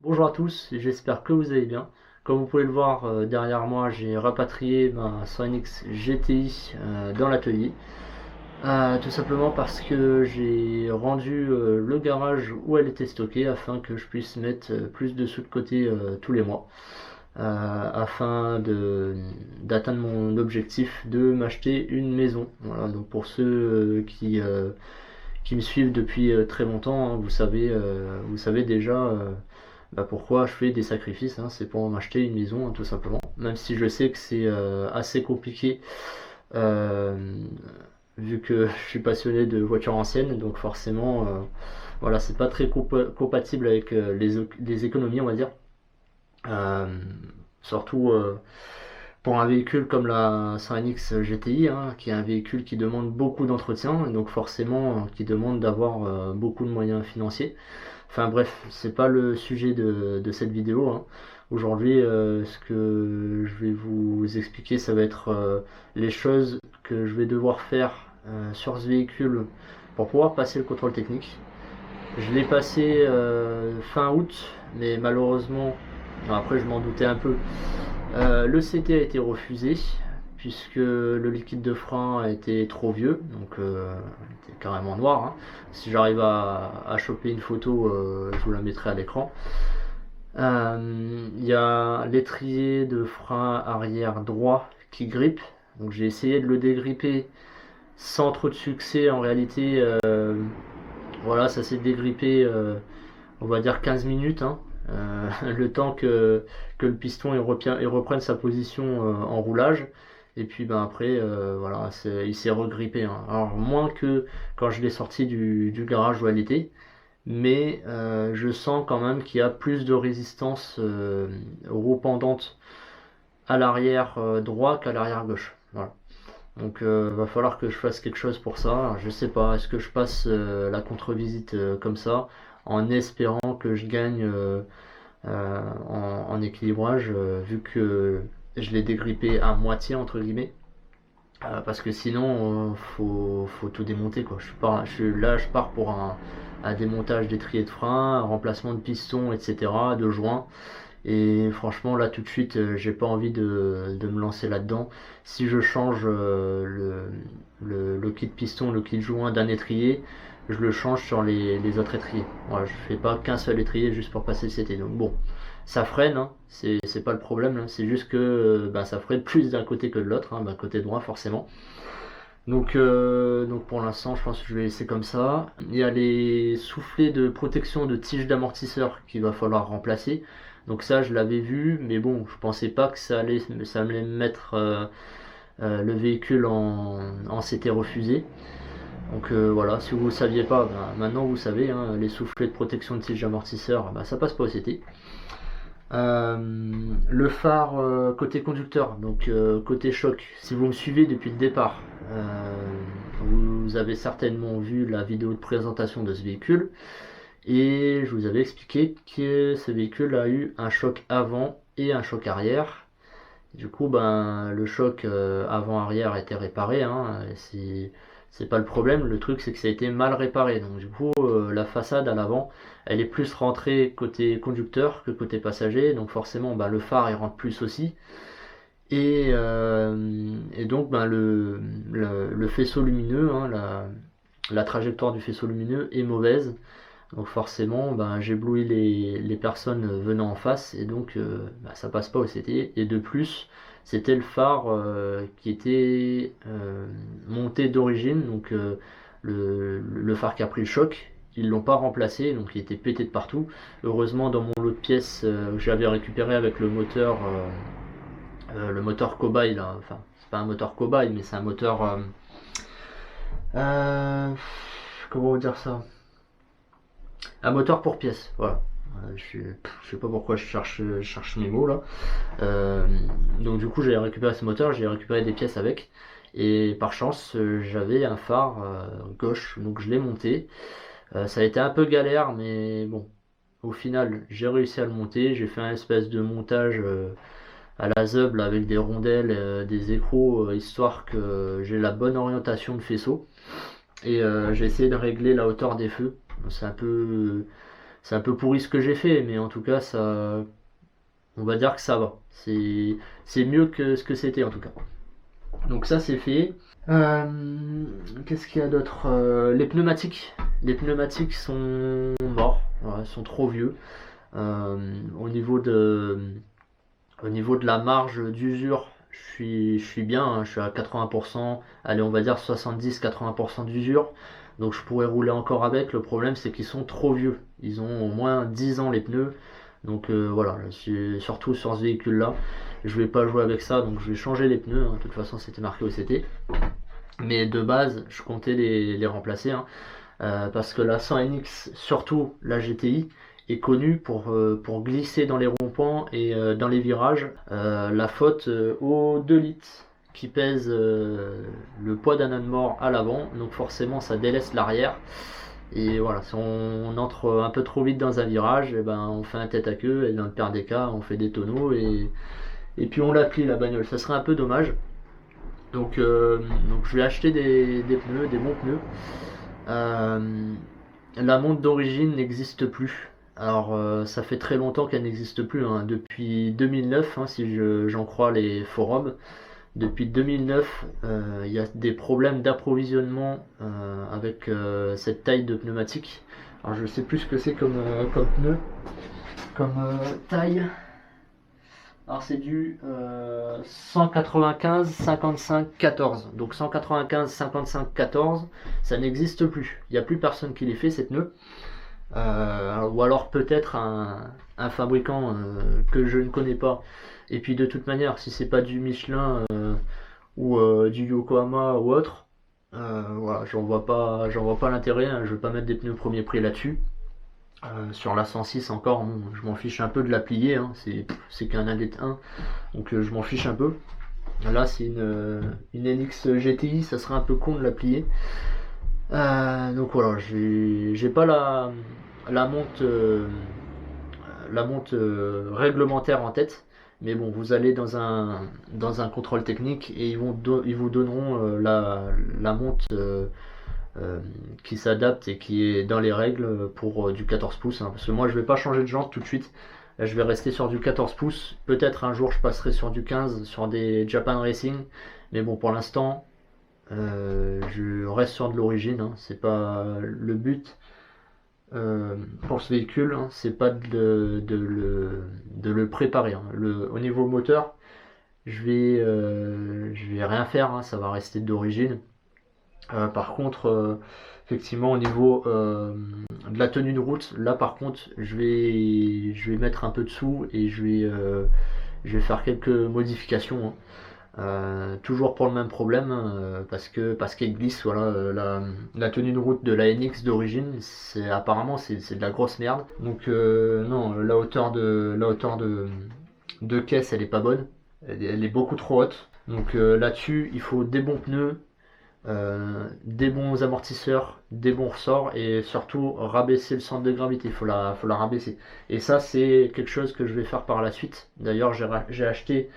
Bonjour à tous, j'espère que vous allez bien. Comme vous pouvez le voir derrière moi, j'ai rapatrié ma Sonic GTI dans l'atelier. Tout simplement parce que j'ai rendu le garage où elle était stockée afin que je puisse mettre plus de sous de côté tous les mois. Afin d'atteindre mon objectif de m'acheter une maison. Voilà, donc pour ceux qui me suivent depuis très longtemps, hein, vous savez déjà pourquoi je fais des sacrifices, hein, c'est pour m'acheter une maison, hein, tout simplement. Même si je sais que c'est assez compliqué, euh, vu que je suis passionné de voitures anciennes, donc forcément, voilà, c'est pas très compatible avec les économies, on va dire. Euh, Surtout pour un véhicule comme la 100NX GTI, hein, qui est un véhicule qui demande beaucoup d'entretien, et donc forcément qui demande d'avoir beaucoup de moyens financiers. Enfin bref, c'est pas le sujet de cette vidéo, hein. Aujourd'hui, ce que je vais vous expliquer, ça va être les choses que je vais devoir faire sur ce véhicule pour pouvoir passer le contrôle technique. Je l'ai passé fin août, mais malheureusement, après je m'en doutais un peu, le CT a été refusé puisque le liquide de frein a été trop vieux, donc il était carrément noir, hein. Si j'arrive à choper une photo, je vous la mettrai à l'écran. Il y a l'étrier de frein arrière droit qui grippe, donc j'ai essayé de le dégripper sans trop de succès. En réalité, voilà, ça s'est dégrippé, on va dire 15 minutes, hein. Le temps que le piston il reprenne sa position en roulage. Et puis ben après, voilà, il s'est regrippé, hein. Alors moins que quand je l'ai sorti du garage où elle était, mais je sens quand même qu'il y a plus de résistance roue pendante à l'arrière droit qu'à l'arrière gauche. Voilà. Donc va falloir que je fasse quelque chose pour ça. Alors, je sais pas, est-ce que je passe la contre-visite comme ça en espérant que je gagne en équilibrage, vu que je l'ai dégrippé à moitié entre guillemets. Parce que sinon, faut tout démonter quoi. Là, je pars pour un démontage d'étrier de frein, un remplacement de piston, etc., de joints. Et franchement, là tout de suite, j'ai pas envie de me lancer là-dedans. Si je change le kit piston, le kit joint d'un étrier, je le change sur les autres étriers. Voilà, je fais pas qu'un seul étrier juste pour passer le CT. Donc bon, ça freine, hein, c'est pas le problème, hein. C'est juste que ça freine plus d'un côté que de l'autre, hein, côté droit forcément. Donc pour l'instant, je pense que je vais laisser comme ça. Il y a les soufflets de protection de tige d'amortisseur qu'il va falloir remplacer. Donc ça, je l'avais vu, mais bon, je pensais pas que ça allait mettre le véhicule en CT refusé. Donc voilà, si vous ne saviez pas, maintenant vous savez, hein, les soufflets de protection de tige d'amortisseur, ça passe pas au CT. Le phare côté conducteur, donc côté choc, si vous me suivez depuis le départ, vous avez certainement vu la vidéo de présentation de ce véhicule et je vous avais expliqué que ce véhicule a eu un choc avant et un choc arrière. Du coup, le choc avant-arrière a été réparé, hein, c'est pas le problème. Le truc, c'est que ça a été mal réparé. Donc, du coup, la façade à l'avant, elle est plus rentrée côté conducteur que côté passager. Donc, forcément, le phare, il rentre plus aussi. Et donc, le faisceau lumineux, hein, la trajectoire du faisceau lumineux est mauvaise. Donc forcément, j'éblouis les personnes venant en face et donc ça passe pas au CT. Et de plus, c'était le phare qui était monté d'origine, donc le phare qui a pris le choc. Ils l'ont pas remplacé, donc il était pété de partout. Heureusement, dans mon lot de pièces que j'avais récupéré avec le moteur cobaye, là. Enfin, c'est pas un moteur cobaye, mais c'est un moteur. Euh, Comment dire ça? Un moteur pour pièces, voilà. Je sais pas pourquoi je cherche mes mots là. Euh, donc du coup j'ai récupéré ce moteur, j'ai récupéré des pièces avec. Et par chance j'avais un phare gauche, donc je l'ai monté. Ça a été un peu galère, mais bon, au final j'ai réussi à le monter. J'ai fait un espèce de montage à la zeub là, avec des rondelles, des écrous, histoire que j'ai la bonne orientation de faisceau. Et j'ai essayé de régler la hauteur des feux. C'est un peu C'est un peu pourri ce que j'ai fait, mais en tout cas, ça, on va dire que ça va. C'est mieux que ce que c'était en tout cas. Donc ça c'est fait. Qu'est-ce qu'il y a d'autre? Les pneumatiques. Les pneumatiques sont morts, voilà, sont trop vieux. Euh, au niveau de, au niveau de la marge d'usure, je suis bien, hein, je suis à 80%, allez on va dire 70-80% d'usure. Donc je pourrais rouler encore avec. Le problème c'est qu'ils sont trop vieux. Ils ont au moins 10 ans les pneus. Donc voilà, surtout sur ce véhicule là, je vais pas jouer avec ça, donc je vais changer les pneus, hein. De toute façon c'était marqué OCT. Mais de base, je comptais les remplacer, hein. Parce que la 100NX, surtout la GTI, est connue pour glisser dans les ronds-points et dans les virages. La faute aux 2 litres qui pèsent le poids d'un âne mort à l'avant, donc forcément ça délaisse l'arrière. Et voilà, si on entre un peu trop vite dans un virage, et ben on fait un tête à queue, et dans le pire des cas, on fait des tonneaux, et puis on l'applique la bagnole. Ça serait un peu dommage. Donc je vais acheter des pneus, des bons pneus. La montre d'origine n'existe plus. Alors ça fait très longtemps qu'elle n'existe plus, hein, depuis 2009, hein, si j'en crois les forums. Depuis 2009, il y a des problèmes d'approvisionnement avec cette taille de pneumatique. Alors je sais plus ce que c'est comme pneu, comme taille. Alors c'est du 195 55 14. Donc 195 55 14, ça n'existe plus. Il n'y a plus personne qui les fait ces pneus. Ou alors peut-être un fabricant que je ne connais pas. Et puis de toute manière, si c'est pas du Michelin ou du Yokohama ou autre, voilà, j'en vois pas l'intérêt, hein. Je vais pas mettre des pneus premier prix là-dessus. Sur la 106 encore, bon, je m'en fiche un peu de la plier, hein. C'est qu'un 1, donc je m'en fiche un peu. Là c'est une NX GTI, ça serait un peu con de la plier. Donc voilà, j'ai pas la monte, réglementaire en tête, mais bon, vous allez dans un contrôle technique et ils vous donneront la monte qui s'adapte et qui est dans les règles pour du 14 pouces, hein. Parce que moi je vais pas changer de jante tout de suite. Là, je vais rester sur du 14 pouces. Peut-être un jour je passerai sur du 15 sur des Japan Racing, mais bon, pour l'instant je reste sur de l'origine, hein. C'est pas le but pour ce véhicule, hein. C'est pas de le préparer, hein. Au niveau moteur, je vais rien faire, hein. Ça va rester d'origine. Par contre, effectivement, au niveau de la tenue de route, là par contre, je vais mettre un peu de sous et je vais faire quelques modifications, hein. Toujours pour le même problème, hein, parce qu'elle glisse. Voilà, la tenue de route de la NX d'origine, apparemment c'est de la grosse merde. Donc non, la hauteur de caisse, elle est pas bonne. Elle est beaucoup trop haute. Donc là-dessus, il faut des bons pneus. Des bons amortisseurs, des bons ressorts et surtout rabaisser le centre de gravité. Il faut la rabaisser. Et ça, c'est quelque chose que je vais faire par la suite. D'ailleurs, j'ai acheté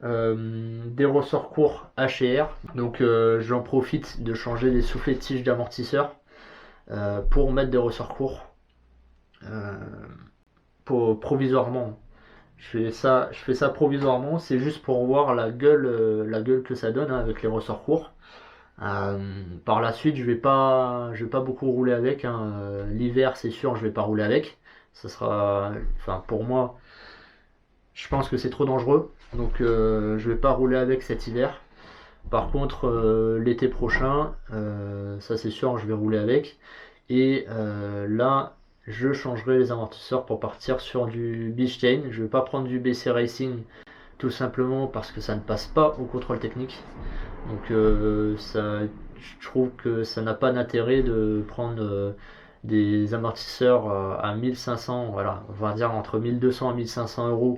des ressorts courts H&R. Donc, j'en profite de changer les soufflets de tige d'amortisseur pour mettre des ressorts courts provisoirement. Je fais ça provisoirement. C'est juste pour voir la gueule que ça donne, hein, avec les ressorts courts. Par la suite, je vais pas beaucoup rouler avec, hein. L'hiver, c'est sûr, je vais pas rouler avec. Ça sera, enfin, pour moi, je pense que c'est trop dangereux, donc je vais pas rouler avec cet hiver. Par contre, l'été prochain, ça c'est sûr, je vais rouler avec. Et là, je changerai les amortisseurs pour partir sur du Bilstein. Je vais pas prendre du BC Racing, tout simplement parce que ça ne passe pas au contrôle technique. Donc je trouve que ça n'a pas d'intérêt de prendre des amortisseurs à 1500, voilà, on va dire entre 1200 et 1500 euros,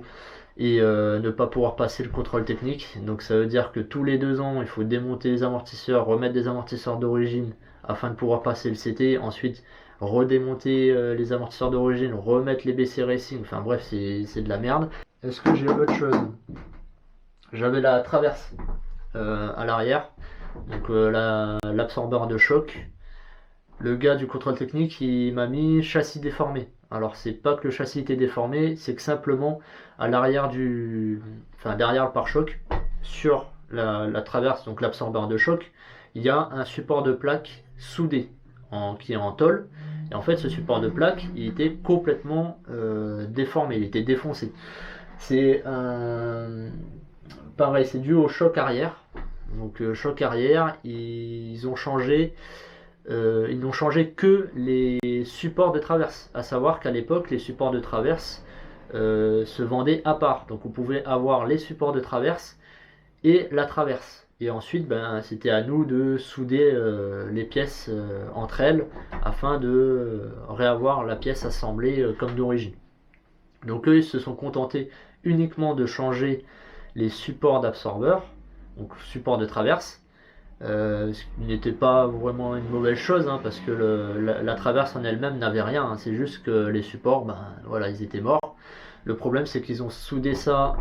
et ne pas pouvoir passer le contrôle technique. Donc ça veut dire que tous les 2 ans, il faut démonter les amortisseurs, remettre des amortisseurs d'origine afin de pouvoir passer le CT, ensuite redémonter les amortisseurs d'origine, remettre les BC Racing, enfin bref, c'est de la merde. Est-ce que j'ai autre chose? J'avais la traverse à l'arrière, donc l'absorbeur de choc. Le gars du contrôle technique, il m'a mis châssis déformé. Alors c'est pas que le châssis était déformé, c'est que simplement à l'arrière derrière le pare-choc, sur la traverse, donc l'absorbeur de choc, il y a un support de plaque soudé qui est en tôle. Et en fait, ce support de plaque, il était complètement déformé, il était défoncé. C'est pareil, c'est dû au choc arrière. Donc choc arrière, ils n'ont changé que les supports de traverse. À savoir qu'à l'époque, les supports de traverse se vendaient à part. Donc on pouvait avoir les supports de traverse et la traverse. Et ensuite, c'était à nous de souder les pièces entre elles afin de réavoir la pièce assemblée comme d'origine. Donc eux, ils se sont contentés uniquement de changer les supports d'absorbeur, donc support de traverse, ce qui n'était pas vraiment une mauvaise chose, hein, parce que la traverse en elle-même n'avait rien, hein, c'est juste que les supports, voilà, ils étaient morts. Le problème, c'est qu'ils ont soudé ça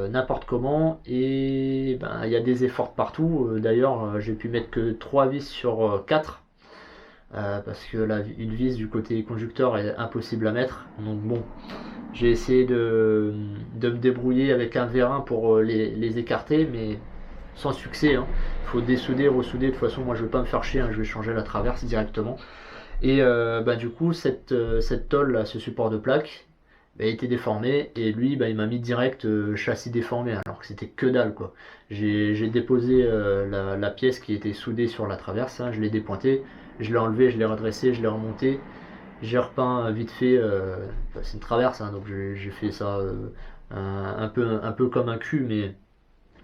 n'importe comment, et il y a des efforts partout. D'ailleurs, j'ai pu mettre que 3 vis sur 4, parce que une vis du côté conducteur est impossible à mettre. Donc bon, j'ai essayé de me débrouiller avec un vérin pour les écarter, mais sans succès. Il faut dessouder, ressouder. De toute façon, moi je vais pas me faire chier, hein, je vais changer la traverse directement. Et du coup, cette tôle, là, ce support de plaque, était déformé, et lui il m'a mis direct châssis déformé, alors que c'était que dalle quoi. J'ai déposé la pièce qui était soudée sur la traverse, hein, je l'ai dépointé, je l'ai enlevé, je l'ai redressé, je l'ai remonté, j'ai repeint vite fait, c'est une traverse, hein, donc j'ai fait ça un peu comme un cul, mais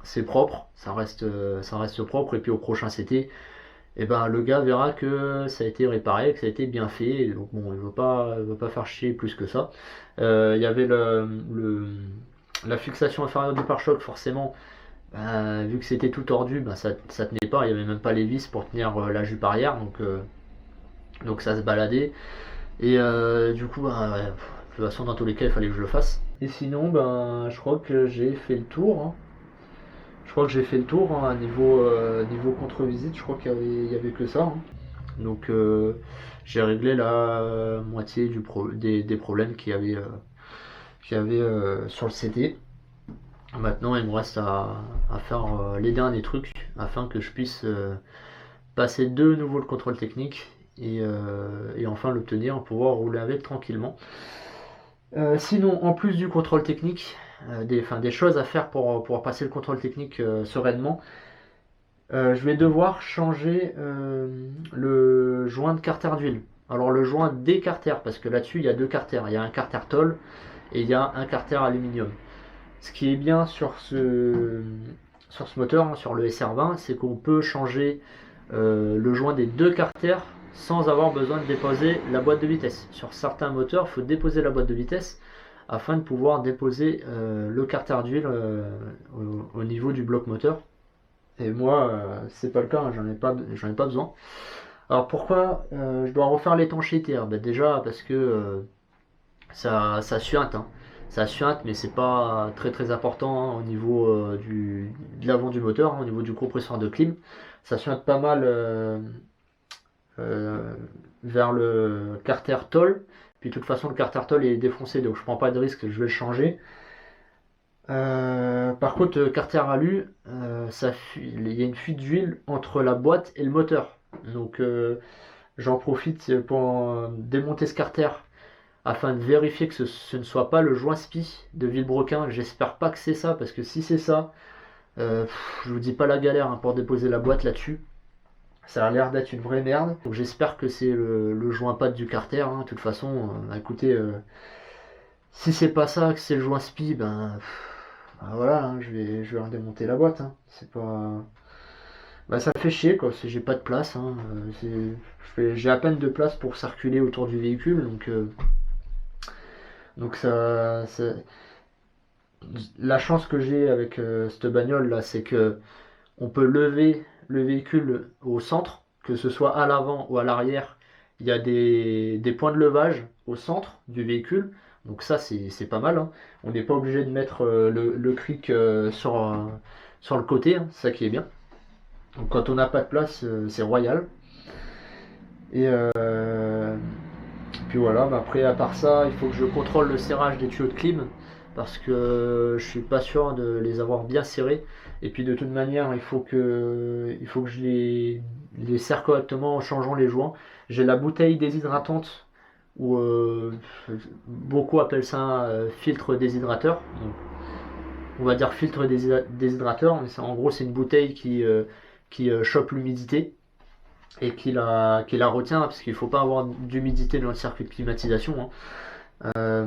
c'est propre, ça reste propre. Et puis au prochain CT, le gars verra que ça a été réparé, que ça a été bien fait. Et donc bon, il veut pas faire chier plus que ça. Il y avait la fixation inférieure du pare-choc, forcément. Vu que c'était tout tordu, ça tenait pas. Il n'y avait même pas les vis pour tenir la jupe arrière, donc ça se baladait. Et du coup, de toute façon, dans tous les cas, il fallait que je le fasse. Et sinon, je crois que j'ai fait le tour, hein. Je crois que j'ai fait le tour, hein, niveau contre-visite, je crois qu'il y avait que ça, hein. Donc j'ai réglé la moitié des problèmes qu'il y avait sur le CT. Maintenant il me reste à faire les derniers trucs afin que je puisse passer de nouveau le contrôle technique et enfin l'obtenir, pouvoir rouler avec tranquillement. Sinon, en plus du contrôle technique, des choses à faire pour pouvoir passer le contrôle technique sereinement, je vais devoir changer le joint de carter d'huile. Alors le joint des carters, parce que là-dessus il y a 2 carters, il y a un carter tôle et il y a un carter aluminium. Ce qui est bien sur ce moteur, hein, sur le SR20, c'est qu'on peut changer le joint des 2 carters sans avoir besoin de déposer la boîte de vitesse. Sur certains moteurs, il faut déposer la boîte de vitesse afin de pouvoir déposer le carter d'huile au niveau du bloc moteur. Et moi, c'est pas le cas, hein, j'en ai pas besoin. Alors pourquoi je dois refaire l'étanchéité? Déjà parce que ça suinte, hein. Ça suinte, mais c'est pas très très important, hein, au niveau de l'avant du moteur, hein, au niveau du compresseur de clim. Ça suinte pas mal vers le carter tôle. Puis de toute façon, le carter tôle est défoncé, donc je prends pas de risque, je vais le changer. Par contre, carter alu, il y a une fuite d'huile entre la boîte et le moteur. Donc j'en profite pour démonter ce carter afin de vérifier que ce ne soit pas le joint spi de Villebrequin. J'espère pas que c'est ça, parce que si c'est ça, je vous dis pas la galère, hein, pour déposer la boîte là-dessus. Ça a l'air d'être une vraie merde. Donc j'espère que c'est le joint pad du carter, hein. De toute façon, écoutez, si c'est pas ça, que c'est le joint spi, voilà, hein, je vais redémonter la boîte, hein. C'est pas... ça fait chier quoi, j'ai pas de place, hein. J'ai à peine de place pour circuler autour du véhicule, donc la chance que j'ai avec cette bagnole là, c'est que on peut lever le véhicule au centre, que ce soit à l'avant ou à l'arrière. Il y a des points de levage au centre du véhicule, donc ça c'est pas mal, hein. On n'est pas obligé de mettre le cric sur le côté, hein, ça qui est bien. Donc quand on n'a pas de place, c'est royal. Et puis voilà, bah après à part ça, il faut que je contrôle le serrage des tuyaux de clim parce que je suis pas sûr de les avoir bien serrés. Et puis de toute manière, il faut que je les serre correctement en changeant les joints. J'ai la bouteille déshydratante ou beaucoup appellent ça filtre déshydrateur. Donc, on va dire filtre déshydrateur, mais en gros c'est une bouteille qui chope l'humidité et qui la retient parce qu'il ne faut pas avoir d'humidité dans le circuit de climatisation, hein.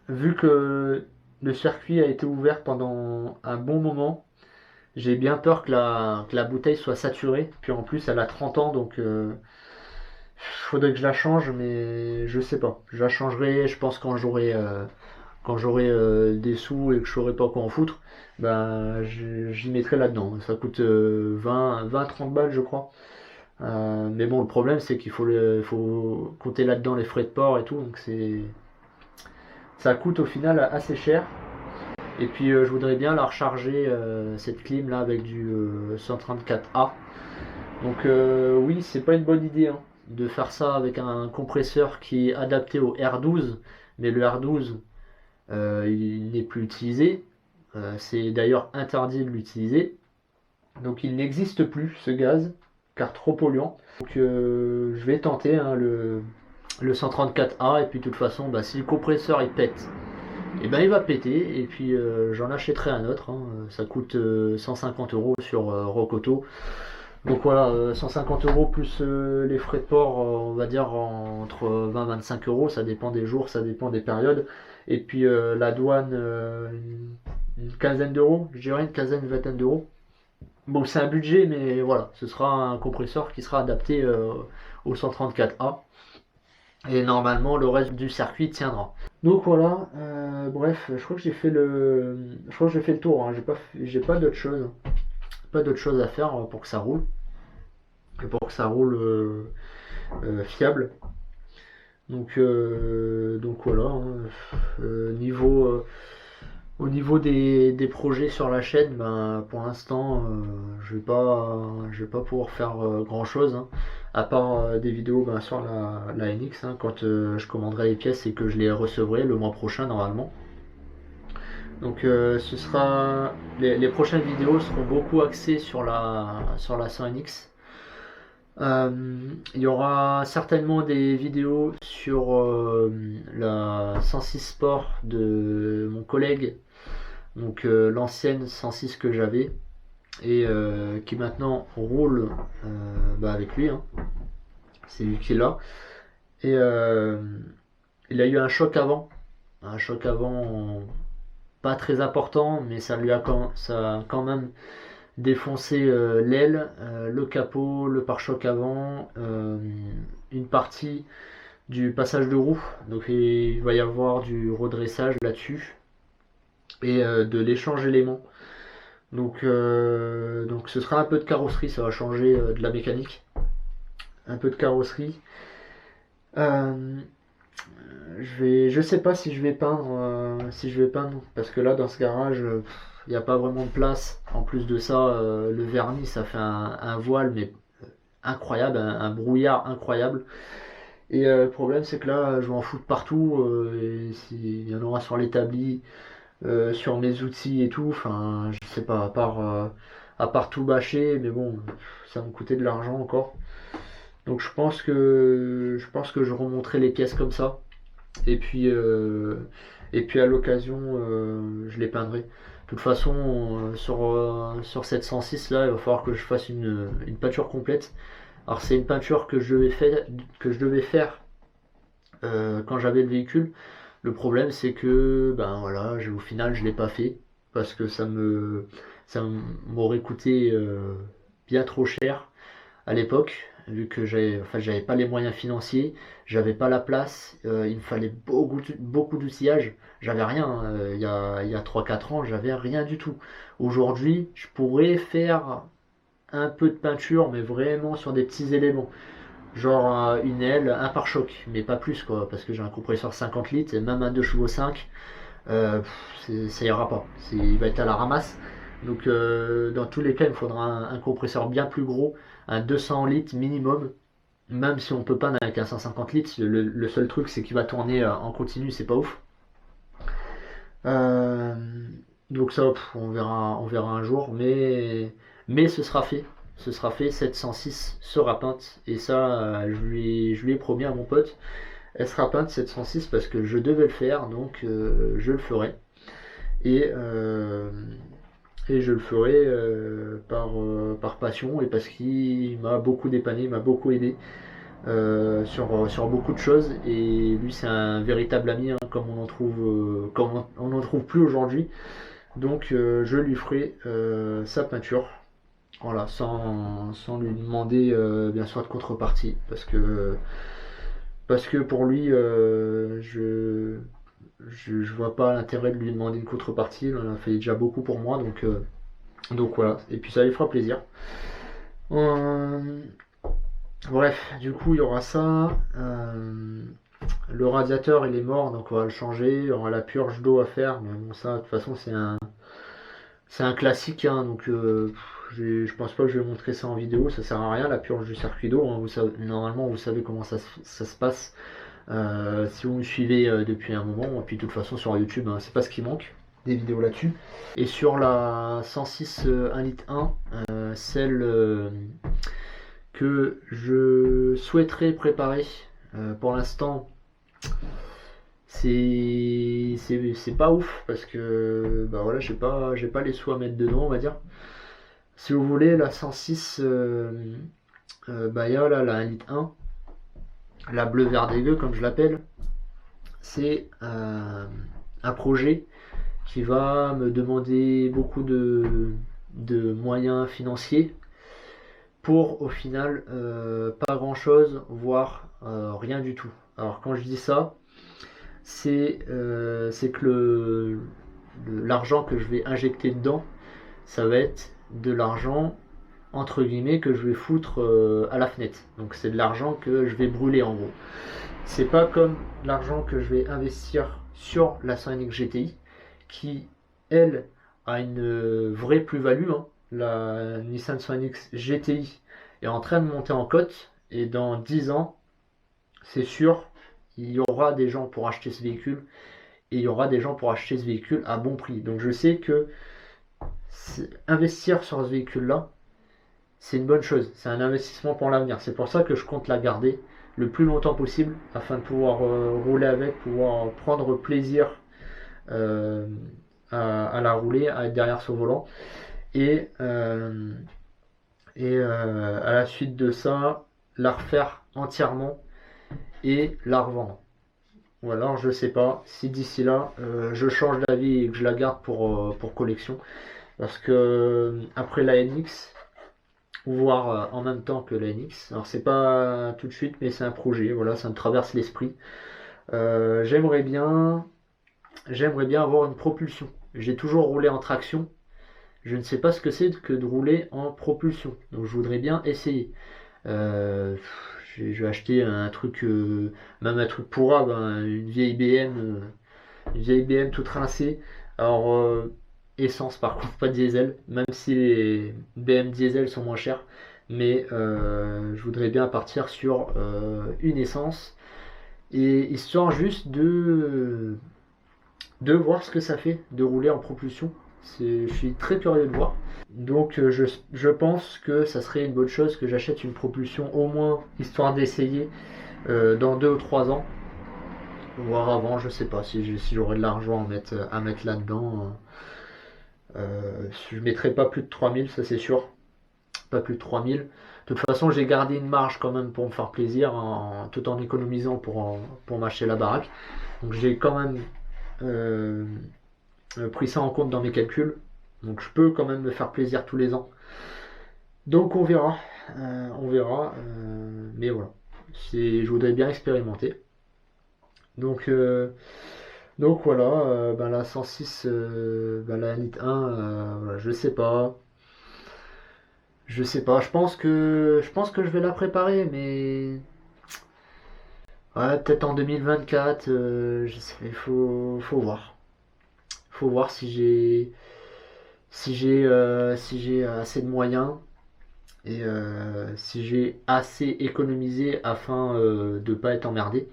Vu que le circuit a été ouvert pendant un bon moment, j'ai bien peur que la bouteille soit saturée. Puis en plus, elle a 30 ans, donc faudrait que je la change, mais je sais pas. Je la changerai, je pense, quand j'aurai des sous et que je saurai pas quoi en foutre, ben j'y mettrai là-dedans. Ça coûte 20-30 balles, je crois. Mais bon, le problème, c'est qu'il faut compter là-dedans les frais de port et tout, donc ça coûte au final assez cher. Et puis je voudrais bien la recharger, cette clim là, avec du 134A. Donc oui, c'est pas une bonne idée, hein, de faire ça avec un compresseur qui est adapté au R12, mais le R12 il n'est plus utilisé. C'est d'ailleurs interdit de l'utiliser. Donc il n'existe plus ce gaz, car trop polluant. Donc je vais tenter, hein, le 134A, et puis de toute façon, bah, si le compresseur il pète, et ben il va péter, et puis j'en achèterai un autre, hein. Ça coûte 150 euros sur Rocoto. Donc voilà, 150 euros plus les frais de port, on va dire entre 20 et 25 euros, ça dépend des jours, ça dépend des périodes. Et puis la douane, une quinzaine d'euros, je dirais une quinzaine, une vingtaine d'euros. Bon, c'est un budget, mais voilà, ce sera un compresseur qui sera adapté au 134A. Et normalement, le reste du circuit tiendra. Donc voilà, bref, je crois que j'ai fait le tour, hein. J'ai pas d'autre chose. Pas d'autre chose à faire pour que ça roule. Et pour que ça roule fiable. Donc voilà, hein. Au niveau des projets sur la chaîne, ben, pour l'instant, je vais pas pouvoir faire grand chose, hein, à part des vidéos, ben, sur la NX, hein, quand je commanderai les pièces et que je les recevrai le mois prochain normalement. Donc les prochaines vidéos seront beaucoup axées sur la 100NX. Il y aura certainement des vidéos sur la 106 Sport de mon collègue, donc l'ancienne 106 que j'avais et qui maintenant roule bah, avec lui, hein. C'est lui qui l'a. Et il a eu un choc avant pas très important, mais ça a quand même défoncé l'aile, le capot, le pare-choc avant, une partie du passage de roue. Donc il va y avoir du redressage là-dessus et de l'échange d'éléments. Donc ce sera un peu de carrosserie, ça va changer de la mécanique. Un peu de carrosserie. Je sais pas si je vais peindre, parce que là dans ce garage, il n'y a pas vraiment de place. En plus de ça, le vernis ça fait un voile mais incroyable, un brouillard incroyable. Et le problème c'est que là je vais en foutre partout, et il y en aura sur l'établi, sur mes outils et tout. Enfin, je sais pas, à part tout bâcher, mais bon, ça va me coûter de l'argent encore. Donc je pense que je remonterai les pièces comme ça. Et puis à l'occasion, je les peindrai. De toute façon, sur cette 106 là, il va falloir que je fasse une peinture complète. Alors c'est une peinture que je devais faire quand j'avais le véhicule. Le problème c'est que ben voilà, au final je l'ai pas fait parce que ça m'aurait coûté bien trop cher à l'époque, vu que j'avais pas les moyens financiers, j'avais pas la place, il me fallait beaucoup d'outillage, j'avais rien, hein. Il y a 3-4 ans, j'avais rien du tout. Aujourd'hui, je pourrais faire un peu de peinture, mais vraiment sur des petits éléments, genre une aile, un pare-choc, mais pas plus quoi, parce que j'ai un compresseur 50 litres et même un 2 chevaux 5, ça ira pas, il va être à la ramasse. Donc dans tous les cas, il me faudra un compresseur bien plus gros, un 200 litres minimum, même si on peut pas avec un 150 litres, le seul truc c'est qu'il va tourner en continu, c'est pas ouf. Euh, donc ça, on verra un jour, mais ce sera fait. Ce sera fait, cette 106 sera peinte, et ça, je lui ai promis à mon pote, elle sera peinte cette 106 parce que je devais le faire, donc je le ferai. Et, euh, et je le ferai par passion et parce qu'il m'a beaucoup dépanné, il m'a beaucoup aidé sur beaucoup de choses. Et lui, c'est un véritable ami, hein, comme on n'en trouve plus aujourd'hui. Donc, je lui ferai sa peinture. Voilà, sans lui demander bien sûr de contrepartie. Parce que pour lui, je vois pas l'intérêt de lui demander une contrepartie. Il en a fait déjà beaucoup pour moi. Donc voilà, et puis ça lui fera plaisir. Euh, Bref, du coup, il y aura ça. Le radiateur, il est mort, donc on va le changer. Il y aura la purge d'eau à faire. Mais bon, ça, de toute façon, c'est un classique, hein, donc je pense pas que je vais montrer ça en vidéo. Ça sert à rien, la purge du circuit d'eau, hein. Normalement, vous savez comment ça se passe si vous me suivez depuis un moment. Et puis, de toute façon, sur YouTube, hein, c'est pas ce qui manque. Des vidéos là-dessus. Et sur la 106 1 litre 1, celle que je souhaiterais préparer. Pour l'instant, c'est pas ouf parce que bah voilà, j'ai pas les sous à mettre dedans, on va dire. Si vous voulez, la 106 Baya, là, la 1 litre 1, la bleu vert dégueu comme je l'appelle, c'est un projet qui va me demander beaucoup de moyens financiers pour au final pas grand chose, voire rien du tout. Alors quand je dis ça, c'est que l'argent que je vais injecter dedans, ça va être de l'argent entre guillemets que je vais foutre à la fenêtre. Donc c'est de l'argent que je vais brûler en gros. C'est pas comme l'argent que je vais investir sur la 100NX GTI qui, elle, a une vraie plus-value, hein. La Nissan 100NX GTI est en train de monter en cote et dans 10 ans, c'est sûr, il y aura des gens pour acheter ce véhicule et il y aura des gens pour acheter ce véhicule à bon prix. Donc je sais que investir sur ce véhicule-là, c'est une bonne chose. C'est un investissement pour l'avenir. C'est pour ça que je compte la garder le plus longtemps possible afin de pouvoir rouler avec, pouvoir prendre plaisir euh, à la rouler, à être derrière ce volant. Et, euh, à la suite de ça, la refaire entièrement et la revendre. Ou alors je sais pas si d'ici là je change d'avis et que je la garde pour collection. Parce que après la NX, voire en même temps que la NX, alors c'est pas tout de suite mais c'est un projet, voilà, ça me traverse l'esprit. Euh, j'aimerais bien j'aimerais bien avoir une propulsion. J'ai toujours roulé en traction. Je ne sais pas ce que c'est que de rouler en propulsion. Donc je voudrais bien essayer. Euh, je vais acheter un truc, même un truc pourrave, hein, une vieille BM toute rincée. Alors essence par contre, pas diesel, même si les BM diesel sont moins chers. Mais je voudrais bien partir sur une essence et histoire juste de voir ce que ça fait de rouler en propulsion. Je suis très curieux de voir. Donc je pense que ça serait une bonne chose que j'achète une propulsion au moins histoire d'essayer dans 2 ou 3 ans. Voire avant, je sais pas si j'aurai de l'argent à mettre là-dedans. Je mettrai pas plus de 3000, ça c'est sûr. Pas plus de 3000. De toute façon, j'ai gardé une marge quand même pour me faire plaisir tout en économisant pour m'acheter la baraque. Donc j'ai quand même euh, pris ça en compte dans mes calculs. Donc je peux quand même me faire plaisir tous les ans. Donc on verra. Mais voilà, je voudrais bien expérimenter. Donc, euh, donc voilà, ben la 106, ben la Elite 1, voilà, je sais pas. Je sais pas, je pense que je vais la préparer, mais ouais, peut-être en 2024, je sais, faut voir. Faut voir si j'ai assez de moyens et si j'ai assez économisé afin de pas être emmerdé.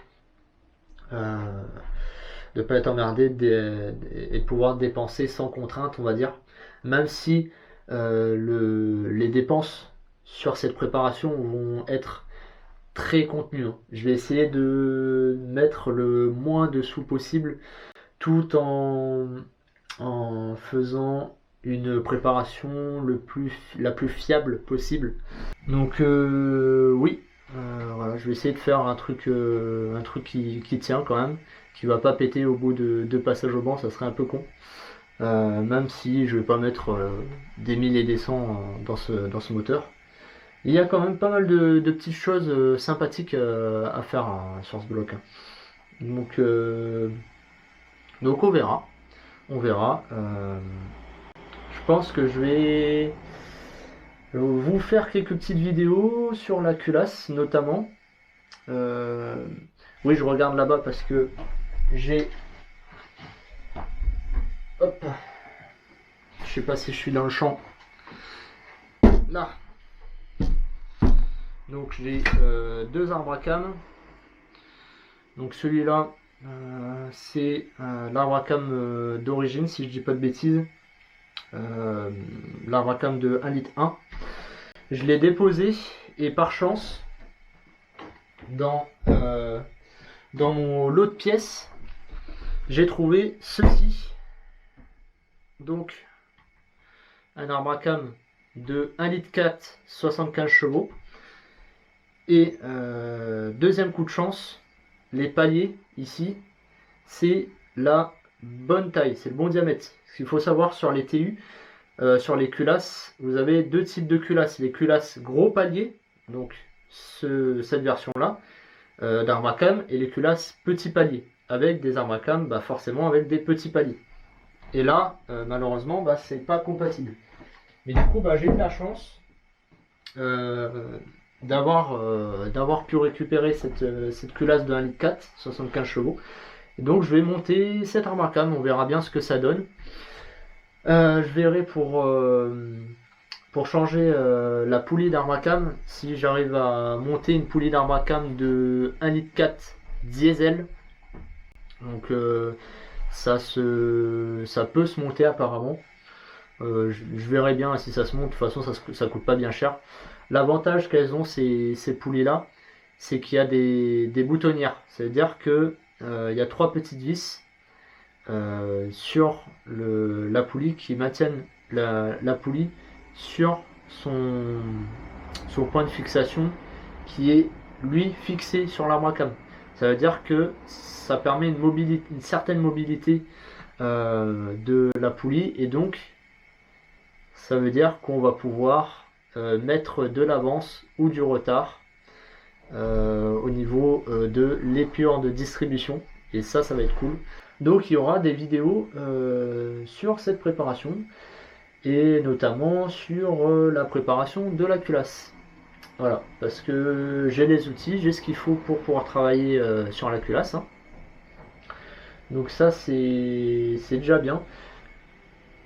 De pas être emmerdé et de pouvoir dépenser sans contrainte, on va dire. Même si les dépenses sur cette préparation vont être très contenues, hein. Je vais essayer de mettre le moins de sous possible tout en faisant une préparation la plus fiable possible. Donc oui, voilà, je vais essayer de faire un truc qui tient quand même, qui va pas péter au bout de deux passages au banc, ça serait un peu con. Même si je vais pas mettre des 1000 et des 100 dans ce moteur. Il y a quand même pas mal de petites choses sympathiques à faire sur ce bloc, hein. Donc, donc on verra. On verra. Je pense que je vais vous faire quelques petites vidéos sur la culasse notamment. Oui, je regarde là-bas parce que j'ai... Hop. Je sais pas si je suis dans le champ. Là. Donc j'ai deux arbres à cam. Donc celui-là, c'est l'arbre à cam d'origine, si je dis pas de bêtises. L'arbre à cam de 1,1 litre. Je l'ai déposé et par chance, dans mon lot de pièces, j'ai trouvé ceci. Donc un arbre à cam de 1,4 litre, 75 chevaux. Et deuxième coup de chance, les paliers ici, c'est la bonne taille, c'est le bon diamètre. Ce qu'il faut savoir sur les TU, sur les culasses, vous avez deux types de culasses. Les culasses gros paliers, donc cette version-là, d'arbre à cam, et les culasses petits paliers, avec des arbres à cam, bah forcément avec des petits paliers. Et là, malheureusement, bah, c'est pas compatible. Mais du coup, bah, j'ai eu la chance d'avoir pu récupérer cette culasse de 1,4 litre, 75 chevaux. Et donc je vais monter cet arbre à cam, on verra bien ce que ça donne. Je verrai pour changer la poulie d'arbre à cam, si j'arrive à monter une poulie d'arbre à cam de 1,4 litre diesel. Donc ça peut se monter apparemment. Je verrai bien si ça se monte. De toute façon, ça coûte pas bien cher. L'avantage qu'elles ont ces poulies là, c'est qu'il y a des boutonnières. Ça veut dire que il y a trois petites vis sur la poulie qui maintiennent la poulie sur son point de fixation qui est lui fixé sur l'arbre à cam. Ça veut dire que ça permet une certaine mobilité de la poulie, et donc ça veut dire qu'on va pouvoir mettre de l'avance ou du retard au niveau de l'épure de distribution, et ça va être cool. Donc il y aura des vidéos sur cette préparation, et notamment sur la préparation de la culasse. Voilà, parce que j'ai les outils, j'ai ce qu'il faut pour pouvoir travailler sur la culasse, hein. Donc ça c'est déjà bien.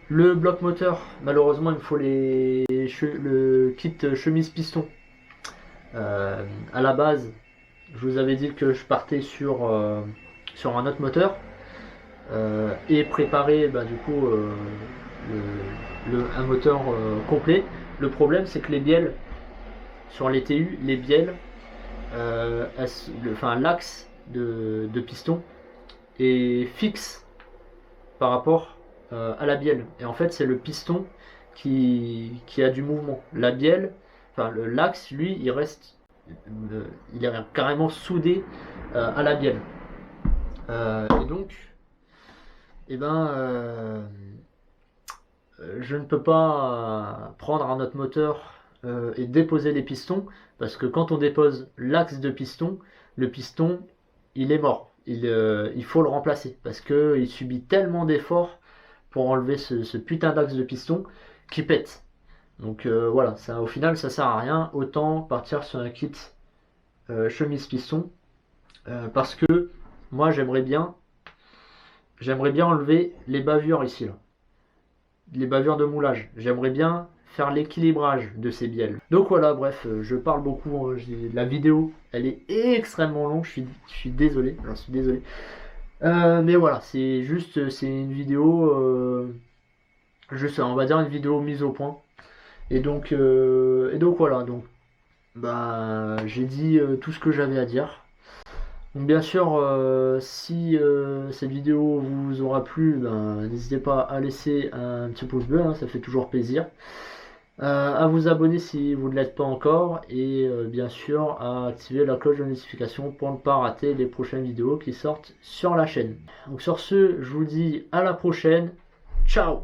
Le bloc moteur, malheureusement il me faut le kit chemise piston. À la base, je vous avais dit que je partais sur un autre moteur et préparer du coup un moteur complet. Le problème c'est que les bielles sur les TU, les bielles, l'axe de piston est fixe par rapport à la bielle. Et en fait, c'est le piston qui a du mouvement. La bielle, l'axe, lui, il est carrément soudé à la bielle. Et donc, je ne peux pas prendre un autre moteur et déposer les pistons, parce que quand on dépose l'axe de piston, le piston, il est mort. Il faut le remplacer, parce qu'il subit tellement d'efforts pour enlever ce putain d'axe de piston qui pète. Donc voilà, ça, au final ça sert à rien, autant partir sur un kit chemise piston, parce que moi j'aimerais bien enlever les bavures ici là, les bavures de moulage. J'aimerais bien faire l'équilibrage de ces bielles. Donc voilà, bref, je parle beaucoup, hein, la vidéo elle est extrêmement longue, je suis désolé, j'en suis désolé. Mais voilà, c'est juste, c'est une vidéo, juste, on va dire une vidéo mise au point. Et donc voilà, donc bah j'ai dit tout ce que j'avais à dire. Donc bien sûr, si cette vidéo vous aura plu, ben, n'hésitez pas à laisser un petit pouce bleu, hein, ça fait toujours plaisir. À vous abonner si vous ne l'êtes pas encore et bien sûr à activer la cloche de notification pour ne pas rater les prochaines vidéos qui sortent sur la chaîne. Donc sur ce, je vous dis à la prochaine. Ciao!